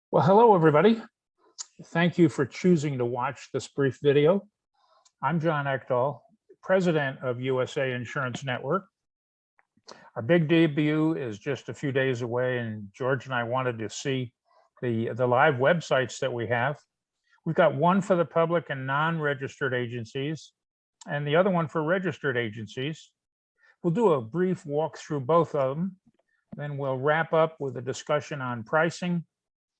Well, hello, everybody. Thank you for choosing to watch this brief video. I'm John Ekdahl, president of USA Insurance Network. Our big debut is just a few days away, and George and I wanted to see the live websites that we have. We've got one for the public and non-registered agencies, and the other one for registered agencies. We'll do a brief walk through both of them. Then we'll wrap up with a discussion on pricing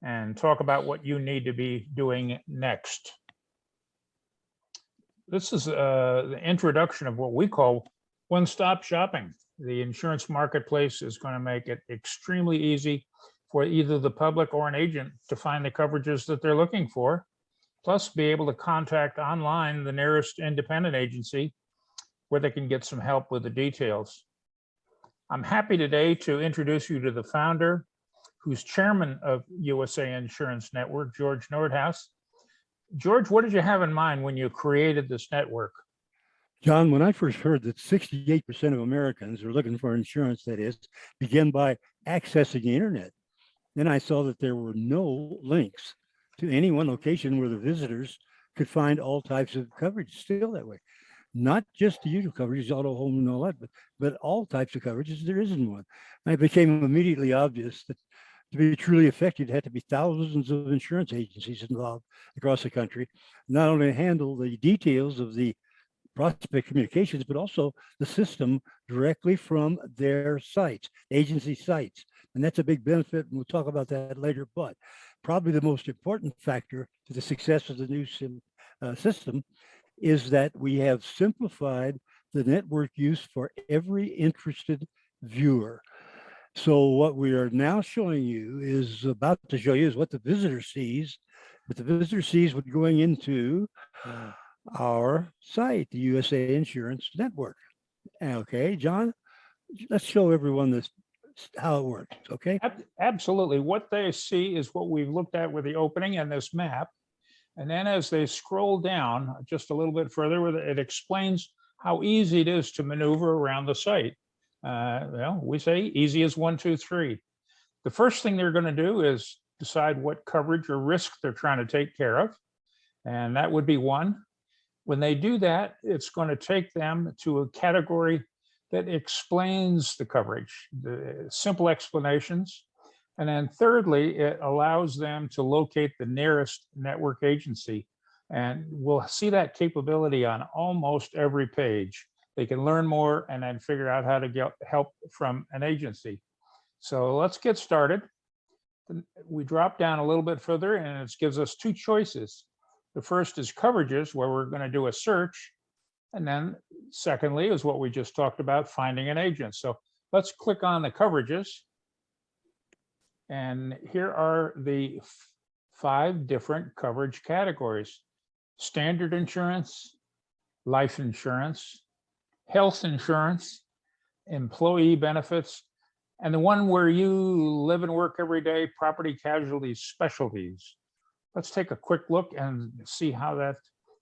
and talk about what you need to be doing next. This is the introduction of what we call one-stop shopping. The insurance marketplace is going to make it extremely easy for either the public or an agent to find the coverages that they're looking for, plus be able to contact online the nearest independent agency where they can get some help with the details. I'm happy today to introduce you to the founder, who's chairman of USA Insurance Network, George Nordhaus. George, what did you have in mind when you created this network? John, when I first heard that 68% of Americans are looking for insurance, that is, begin by accessing the internet, then I saw that there were no links to any one location where the visitors could find all types of coverage still that way. Not just the usual coverages, auto, home, and all that, but all types of coverages. There isn't one. And it became immediately obvious that to be truly effective, there had to be thousands of insurance agencies involved across the country, not only handle the details of the prospect communications, but also the system directly from their sites, agency sites. And that's a big benefit, and we'll talk about that later. But probably the most important factor to the success of the new system is that we have simplified the network use for every interested viewer. So what we are now showing you is about to show you is what the visitor sees, but the visitor sees what going into our site, the USA Insurance Network. Okay, John, let's show everyone this, how it works, okay? Absolutely. What they see is what we've looked at with the opening and this map. And then as they scroll down just a little bit further, it explains how easy it is to maneuver around the site. Well, we say easy as 1, 2, 3. The first thing they're going to do is decide what coverage or risk they're trying to take care of. And that would be 1. When they do that, it's going to take them to a category that explains the coverage, the simple explanations. And then thirdly, it allows them to locate the nearest network agency. And we'll see that capability on almost every page. They can learn more and then figure out how to get help from an agency. So let's get started. We drop down a little bit further and it gives us 2 choices. The first is coverages, where we're going to do a search. And then secondly is what we just talked about, finding an agent. So let's click on the coverages. And here are the 5 different coverage categories: standard insurance, life insurance, health insurance, employee benefits, and the one where you live and work every day, property casualty specialties. Let's take a quick look and see how that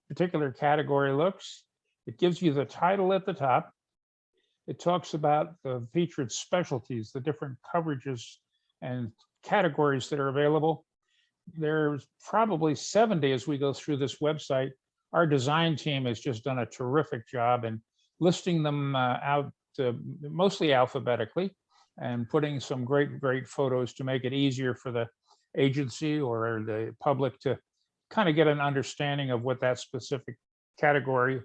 particular category looks. It gives you the title at the top. It talks about the featured specialties, the different coverages and categories that are available. There's probably 70 as we go through this website. Our design team has just done a terrific job in listing them out mostly alphabetically and putting some great photos to make it easier for the agency or the public to kind of get an understanding of what that specific category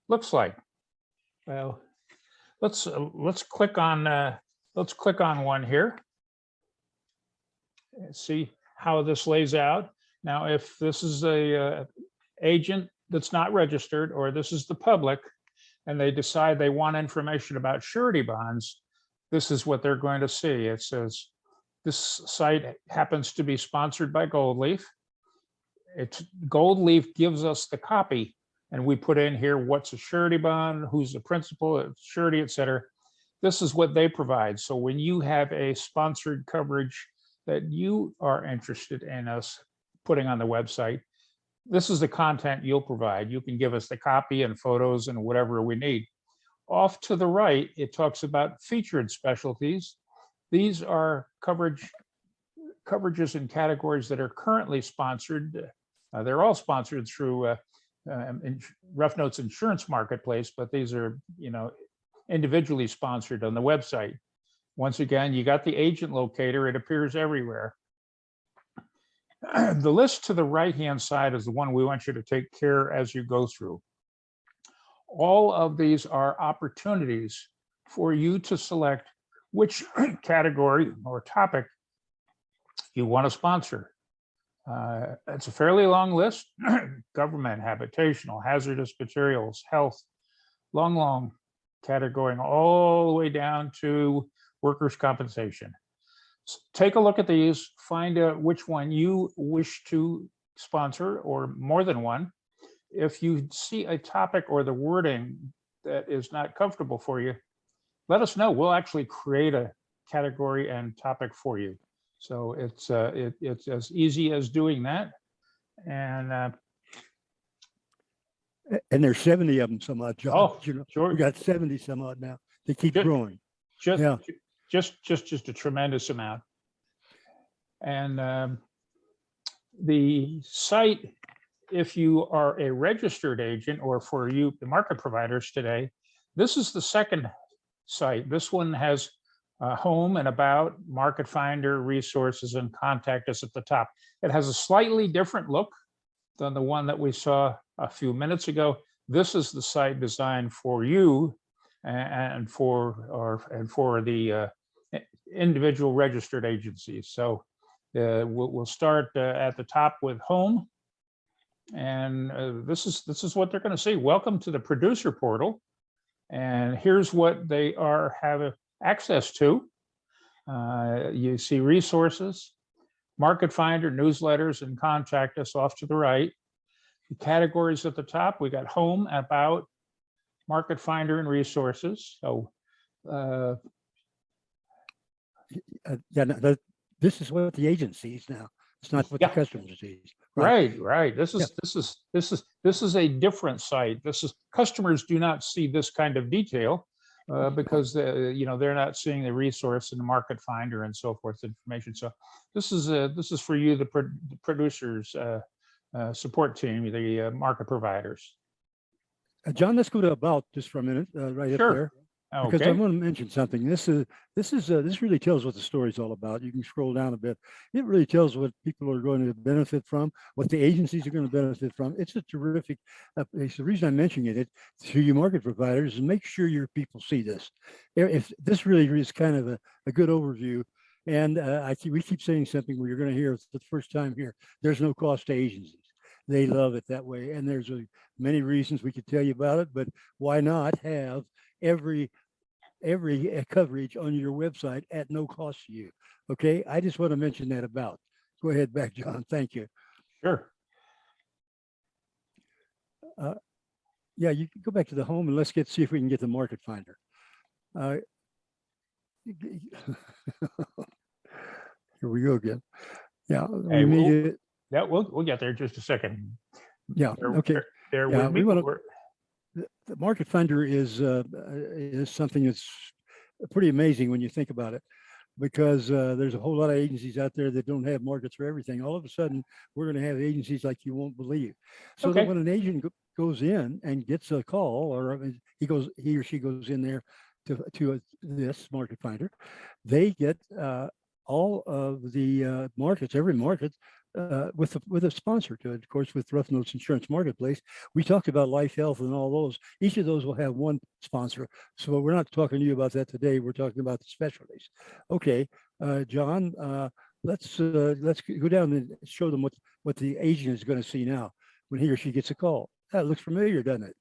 looks like. Well, let's click on one here and see how this lays out. Now, if this is a agent that's not registered, or this is the public, and they decide they want information about surety bonds, this is what they're going to see. It says, this site happens to be sponsored by Gold Leaf. Gold Leaf gives us the copy, and we put in here what's a surety bond, who's the principal, surety, et cetera. This is what they provide. So when you have a sponsored coverage that you are interested in us putting on the website, this is the content you'll provide. You can give us the copy and photos and whatever we need. Off to the right, it talks about featured specialties. These are coverage coverages and categories that are currently sponsored. They're all sponsored through Rough Notes Insurance Marketplace, but these are, individually sponsored on the website. Once again, you got the agent locator. It appears everywhere. The list to the right-hand side is the one we want you to take care as you go through. All of these are opportunities for you to select which category or topic you want to sponsor. It's a fairly long list: government, habitational, hazardous materials, health, long category, all the way down to workers' compensation. Take a look at these, find out which one you wish to sponsor, or more than one. If you see a topic or the wording that is not comfortable for you, let us know. We'll actually create a category and topic for you. So it's as easy as doing that. And there's 70 of them some odd, John. oh, We sure, got 70 some odd now. They keep Just- growing. just Yeah. just a tremendous amount. And the site, if you are a registered agent, or for you, the market providers today, this is the second site. This one has home and about, market finder, resources, and contact us at the top. It has a slightly different look than the one that we saw a few minutes ago. This is the site designed for you and for the individual registered agencies. So we'll start at the top with home, and this is what they're going to see. Welcome to the producer portal, and here's what they have access to. You see resources, market finder, newsletters, and contact us off to the right. The categories at the top, we got home, about, market finder, and resources. So Yeah, no, this is what the agent sees now. It's not what Yeah. the customer sees. right. This Yeah. is a different site. Customers do not see this kind of detail because they're not seeing the resource and the market finder and so forth information. So this is for you, the producers support team, the market providers. John, let's go to about just for a minute, right Sure. up there. Because I Okay. want to mention something. This really tells what the story's all about. You can scroll down a bit. It really tells what people are going to benefit from, what the agencies are going to benefit from. It's a terrific. It's the reason I'm mentioning it to you market providers, is make sure your people see this. If this really is kind of a good overview, and we keep saying something where you're going to hear it the first time here. There's no cost to agencies. They love it that way, and there's many reasons we could tell you about it. But why not have every coverage on your website at no cost to you? Okay, I just want to mention that about. Go ahead back, John. Thank you. Sure. Yeah, you can go back to the home and let's see if we can get the market finder. Here we go again. Yeah, Hey, we need it. Yeah, we'll get there in just a second. Yeah, okay. Bear Yeah, with me. we wanna- We're- The market finder is something that's pretty amazing when you think about it, because there's a whole lot of agencies out there that don't have markets for everything. All of a sudden, we're going to have agencies like you won't believe. So Okay. that when an agent goes in and gets a call, or he or she goes in there to this market finder, they get all of the markets, every market, with a sponsor to it. Of course, with Rough Notes Insurance Marketplace, we talked about life, health, and all those. Each of those will have one sponsor. So we're not talking to you about that today. We're talking about the specialties. Okay, John, let's go down and show them what the agent is going to see now when he or she gets a call. That looks familiar, doesn't it?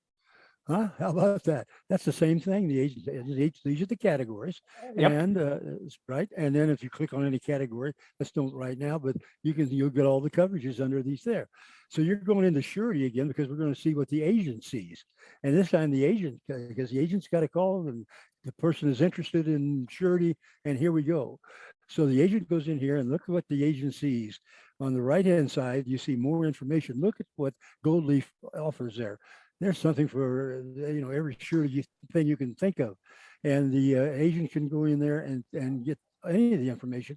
Huh? How about that? That's the same thing. These are the categories. Yep. And right. And then if you click on any category, let's don't right now, but you'll get all the coverages under these there. So you're going into surety again, because we're going to see what the agent sees. And this time because the agent's got a call and the person is interested in surety, and here we go. So the agent goes in here and look at what the agent sees. On the right-hand side, you see more information. Look at what Gold Leaf offers there. There's something for every surety thing you can think of, and the agent can go in there and get any of the information.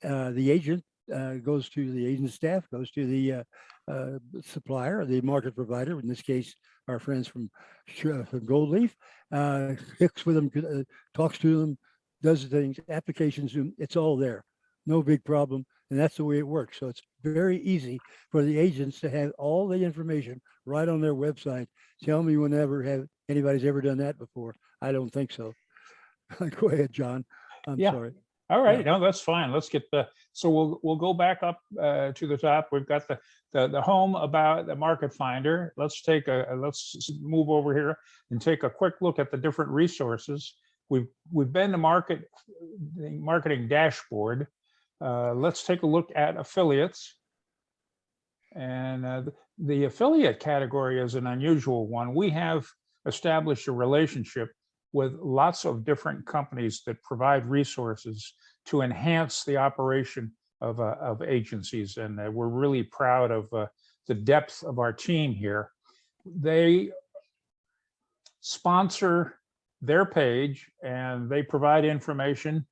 The agent goes to the agent staff, goes to the supplier, the market provider, in this case, our friends from Gold Leaf, hooks with them, talks to them, does things, applications, it's all there. No big problem. And that's the way it works. So it's very easy for the agents to have all the information right on their website. Tell me whenever anybody's ever done that before. I don't think so. Go ahead, John. I'm Yeah. sorry. All right, Yeah. no, that's fine. Let's get so we'll go back up to the top. We've got the home about the market finder. Let's move over here and take a quick look at the different resources. We've been to the marketing dashboard. Let's take a look at affiliates. And the affiliate category is an unusual one. We have established a relationship with lots of different companies that provide resources to enhance the operation of agencies. And we're really proud of the depth of our team here. They sponsor their page and they provide information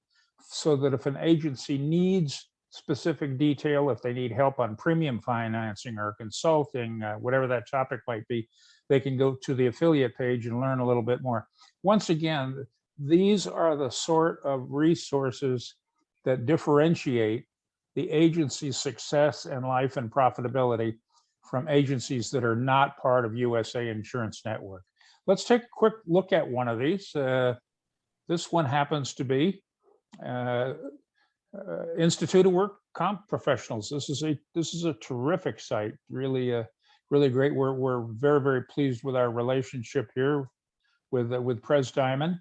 so that if an agency needs specific detail, if they need help on premium financing or consulting, whatever that topic might be, they can go to the affiliate page and learn a little bit more. Once again, these are the sort of resources that differentiate the agency's success in life and profitability from agencies that are not part of USA Insurance Network. Let's take a quick look at one of these. This one happens to be Institute of Work Comp Professionals. This is a terrific site, really great. We're very pleased with our relationship here with Pres Diamond.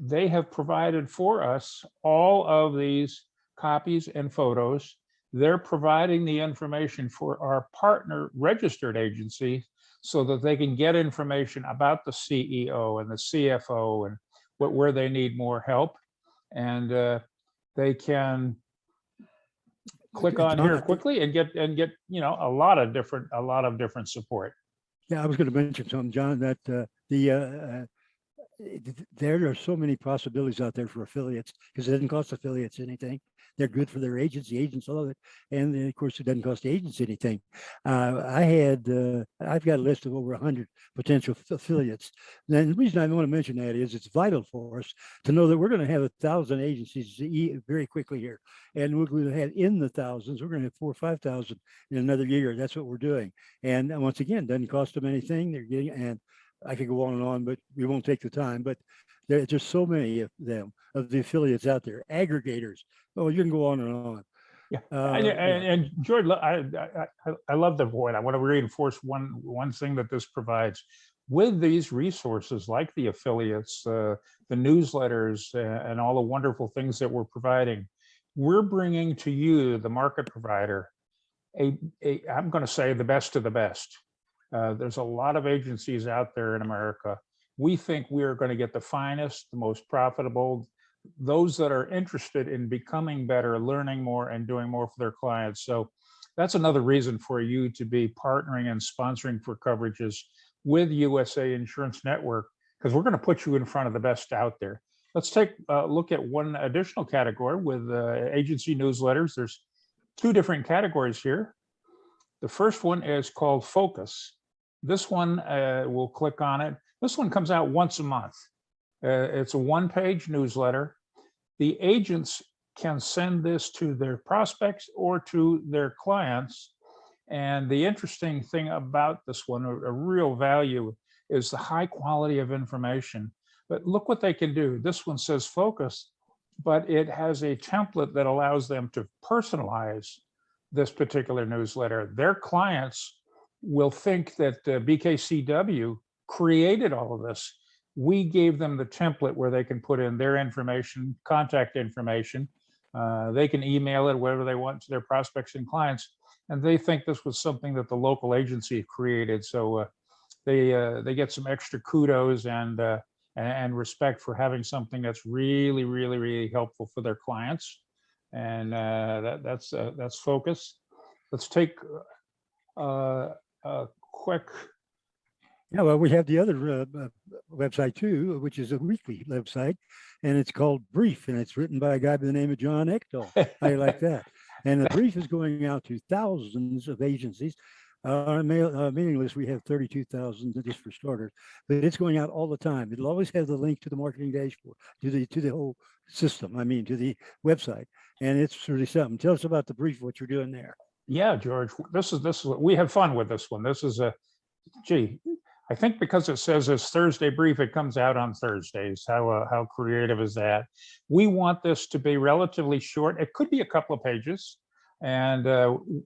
They have provided for us all of these copies and photos. They're providing the information for our partner registered agency so that they can get information about the CEO and the CFO and where they need more help. And they can click on John, here quickly and get a lot of different support. Yeah, I was going to mention something, John, that there are so many possibilities out there for affiliates because it doesn't cost affiliates anything. They're good for their agents. The agents love it, and then, of course, it doesn't cost the agents anything. I've got a list of over 100 potential affiliates. And the reason I want to mention that is it's vital for us to know that we're going to have 1,000 agencies very quickly here, and we're going to have in the thousands. We're going to have 4,000 or 5,000 in another year. That's what we're doing. And once again, it doesn't cost them anything. They're getting, and I could go on, but we won't take the time. But there's just so many of them, of the affiliates out there, aggregators. Oh, you can go on and on. Yeah, and George, I love the point. I want to reinforce one thing that this provides. With these resources like the affiliates, the newsletters, and all the wonderful things that we're providing, we're bringing to you, the market provider, I'm going to say the best of the best. There's a lot of agencies out there in America. We think we are going to get the finest, the most profitable, those that are interested in becoming better, learning more, and doing more for their clients. So that's another reason for you to be partnering and sponsoring for coverages with USA Insurance Network, because we're going to put you in front of the best out there. Let's take a look at one additional category with agency newsletters. There's two different categories here. The first one is called Focus. This one, we'll click on it. This one comes out once a month. It's a one-page newsletter. The agents can send this to their prospects or to their clients. And the interesting thing about this one, a real value, is the high quality of information. But look what they can do. This one says Focus, but it has a template that allows them to personalize this particular newsletter. Their clients will think that BKCW created all of this. We gave them the template where they can put in their information, contact information. They can email it wherever they want to their prospects and clients. And they think this was something that the local agency created. So they get some extra kudos and respect for having something that's really helpful for their clients. And that's Focus. Let's take a quick. Yeah, well, we have the other website too, which is a weekly website, and it's called Brief, and it's written by a guy by the name of John Ekdahl. How you like that? And the brief is going out to thousands of agencies. Our mailing list, we have 32,000 just for starters, but it's going out all the time. It'll always have the link to the marketing dashboard, to the whole system. I mean, to the website, and it's really something. Tell us about the brief, what you're doing there. Yeah, George, this is we have fun with this one. This is gee, I think because it says it's Thursday brief, it comes out on Thursdays. How creative is that? We want this to be relatively short. It could be a couple of pages. And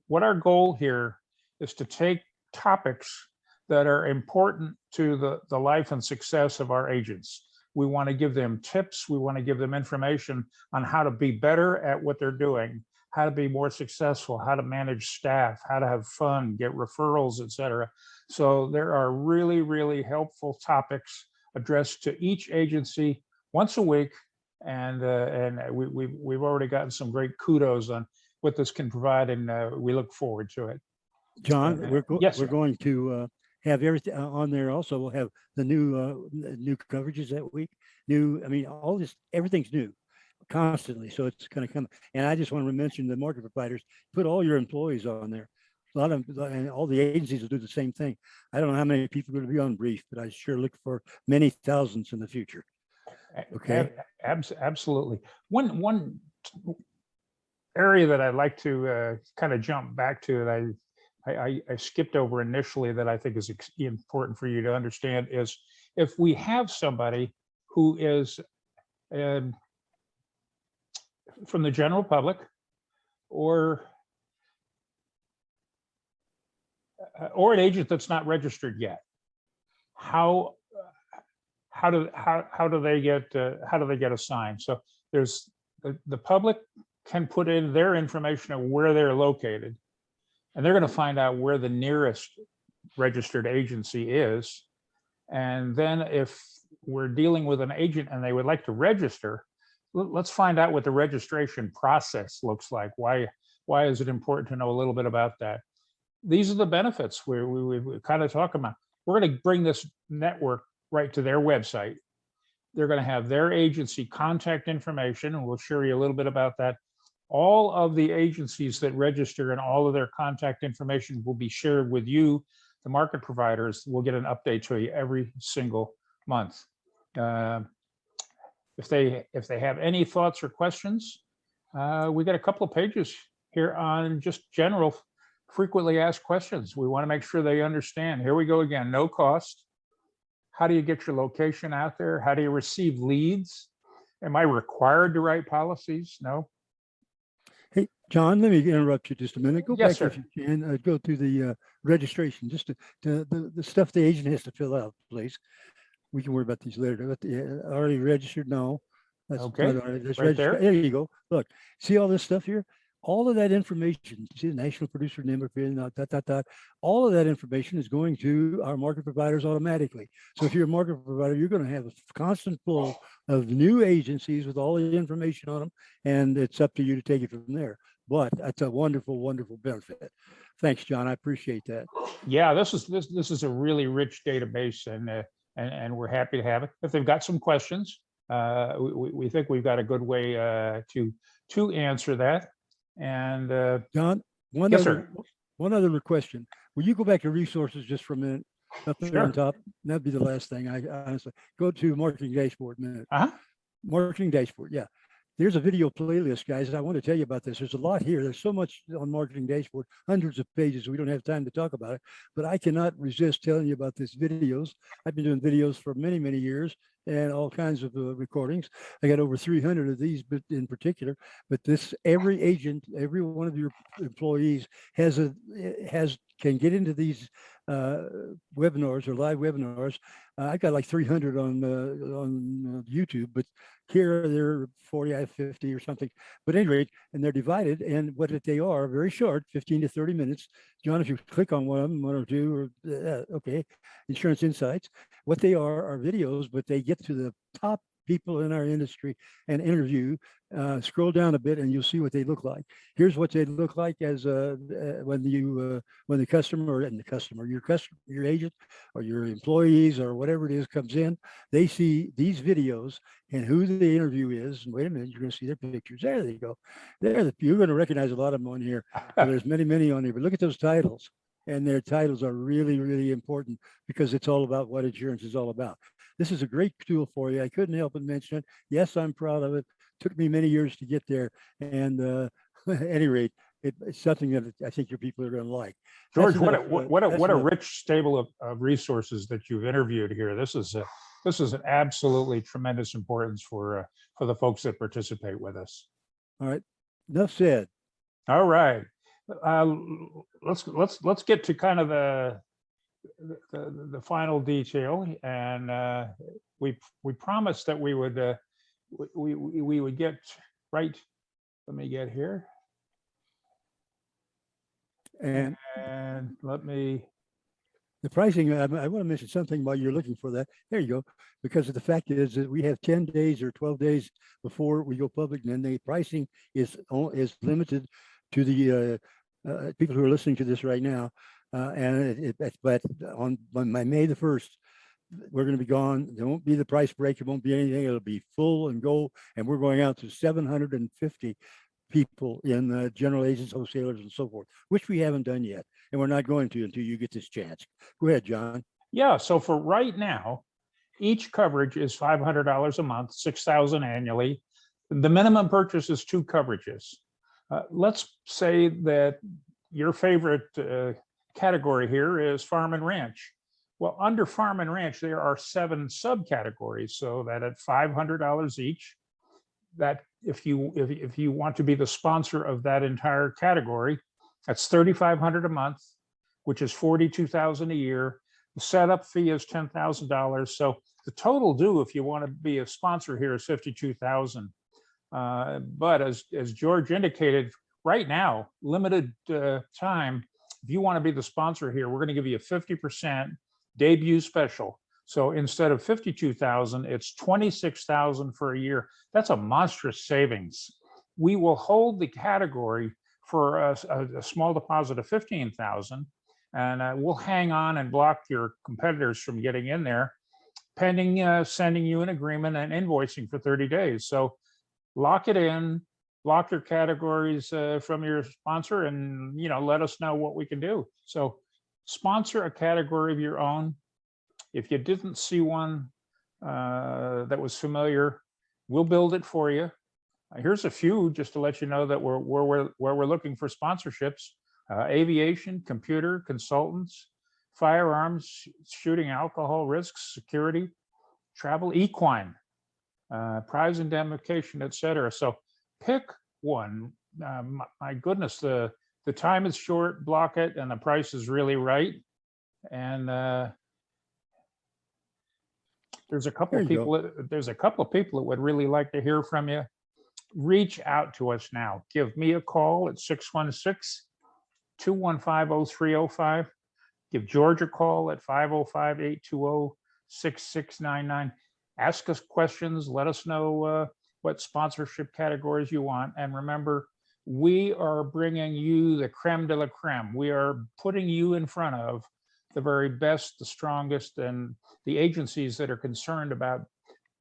what our goal here is to take topics that are important to the life and success of our agents. We want to give them tips. We want to give them information on how to be better at what they're doing, how to be more successful, how to manage staff, how to have fun, get referrals, etc. So there are really, really helpful topics addressed to each agency once a week. And we've already gotten some great kudos on what this can provide, and we look forward to it. John, Yes, we're sir. going to have everything on there. Also, we'll have the new coverages that week. I mean, all this, everything's new constantly. So it's going to come. And I just want to mention the market providers, put all your employees on there. A lot of, and all the agencies will do the same thing. I don't know how many people are going to be on brief, but I sure look for many thousands in the future. Okay. Absolutely. One area that I'd like to kind of jump back to that I skipped over initially that I think is important for you to understand is if we have somebody who is from the general public or an agent that's not registered yet, how do they get assigned? So there's the public can put in their information of where they're located, and they're going to find out where the nearest registered agency is. And then if we're dealing with an agent and they would like to register, let's find out what the registration process looks like. Why is it important to know a little bit about that? These are the benefits we kind of talk about. We're going to bring this network right to their website. They're going to have their agency contact information, and we'll share you a little bit about that. All of the agencies that register and all of their contact information will be shared with you, the market providers. We'll get an update to you every single month. If they have any thoughts or questions, we got a couple of pages here on just general frequently asked questions. We want to make sure they understand. Here we go again, no cost. How do you get your location out there? How do you receive leads? Am I required to write policies? No. Hey, John, let me interrupt you just a minute. Go Yes, back sir. if you can, go to the registration, just to the stuff the agent has to fill out, please. We can worry about these later. But already registered? No. That's Okay, not already. That's right there. registered. There you go. Look, see all this stuff here? All of that information, see the national producer number, all of that information is going to our market providers automatically. So if you're a market provider, you're going to have a constant flow of new agencies with all the information on them, and it's up to you to take it from there. But that's a wonderful, wonderful benefit. Thanks, John. I appreciate that. Yeah, this is a really rich database, and we're happy to have it. If they've got some questions, we think we've got a good way to answer that. And John, yes, sir. One other question. Will you go back to resources just for a minute? Up there Sure. on top. That'd be the last thing. I honestly go to marketing dashboard a minute. Marketing dashboard. Yeah. There's a video playlist, guys. I want to tell you about this. There's a lot here. There's so much on marketing dashboard, hundreds of pages. We don't have time to talk about it, but I cannot resist telling you about these videos. I've been doing videos for many, many years and all kinds of recordings. I got over 300 of these, but in particular, but every agent, every one of your employees can get into these webinars or live webinars. I got like 300 on YouTube, but here they're 40, 50 or something. But anyway, and they're divided, and what they are very short, 15 to 30 minutes. John, if you click on one of them, one or two, or okay, Insurance Insights. What they are videos, but they get to the top people in our industry and interview, scroll down a bit and you'll see what they look like. Here's what they look like as when the customer your agent or your employees or whatever it is comes in, they see these videos and who the interview is. And wait a minute, you're going to see their pictures. There they go. You're going to recognize a lot of them on here. So there's many on here, but look at those titles. And their titles are really, really important because it's all about what insurance is all about. This is a great tool for you. I couldn't help but mention it. Yes, I'm proud of it. Took me many years to get there. And at any rate, it's something that I think your people are going to like. George, That's what enough. a rich stable of resources that you've interviewed here. This is an absolutely tremendous importance for the folks that participate with us. All right. Enough said. All right. Let's get to kind of the final detail, and we promised that we would get right. Let me get here, And let me. the pricing, I want to mention something while you're looking for that. There you go. Because the fact is that we have 10 days or 12 days before we go public, and then the pricing is limited to the people who are listening to this right now. But on May the 1st, we're going to be gone. There won't be the price break. It won't be anything. It'll be full and go. And we're going out to 750 people in general agents, wholesalers, and so forth, which we haven't done yet. And we're not going to until you get this chance. Go ahead, John. Yeah. So for right now, each coverage is $500 a month, $6,000 annually. The minimum purchase is 2 coverages. Let's say that your favorite category here is farm and ranch. Well, under farm and ranch, there are 7 subcategories. So that at $500 each, that if you want to be the sponsor of that entire category, that's $3,500 a month, which is $42,000 a year. The setup fee is $10,000. So the total due, if you want to be a sponsor here, is $52,000. But as George indicated, right now, limited time, if you want to be the sponsor here, we're going to give you a 50% debut special. So instead of $52,000, it's $26,000 for a year. That's a monstrous savings. We will hold the category for a small deposit of $15,000, and we'll hang on and block your competitors from getting in there, pending sending you an agreement and invoicing for 30 days. So lock it in, block your categories from your sponsor, and let us know what we can do. So sponsor a category of your own. If you didn't see one that was familiar, we'll build it for you. Here's a few just to let you know that we're looking for sponsorships: aviation, computer, consultants, firearms, shooting, alcohol risks, security, travel, equine, prize indemnification, etc. So pick one. My goodness, the time is short. Block it, and the price is really right. And there's a couple of people. There's a couple of people that would really like to hear from you. Reach out to us now. Give me a call at 616-215-0305. Give George a call at 505-820-6699. Ask us questions. Let us know what sponsorship categories you want. And remember, we are bringing you the creme de la creme. We are putting you in front of the very best, the strongest, and the agencies that are concerned about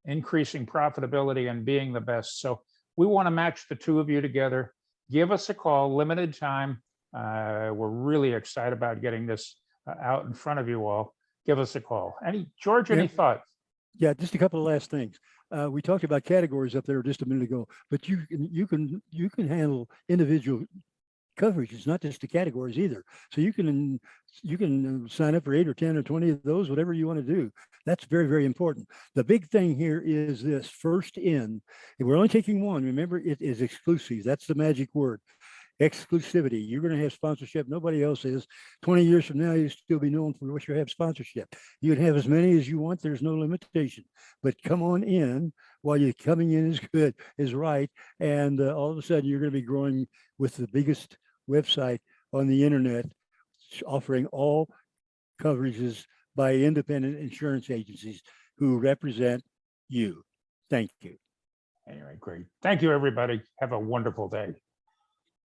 increasing profitability and being the best. So we want to match the two of you together. Give us a call, limited time. We're really excited about getting this out in front of you all. Give us a call. George, any thoughts? Yeah, just a couple of last things. We talked about categories up there just a minute ago, but you can handle individual coverages, not just the categories either. So you can sign up for 8 or 10 or 20 of those, whatever you want to do. That's very, very important. The big thing here is this: first in. If we're only taking one, remember, it is exclusive. That's the magic word. Exclusivity. You're going to have sponsorship. Nobody else is. 20 years from now, you'll still be known for what you have sponsorship. You can have as many as you want. There's no limitation. But come on in while you're coming in is good, is right. And all of a sudden, you're going to be growing with the biggest website on the internet, offering all coverages by independent insurance agencies who represent you. Thank you. Anyway, great. Thank you, everybody. Have a wonderful day.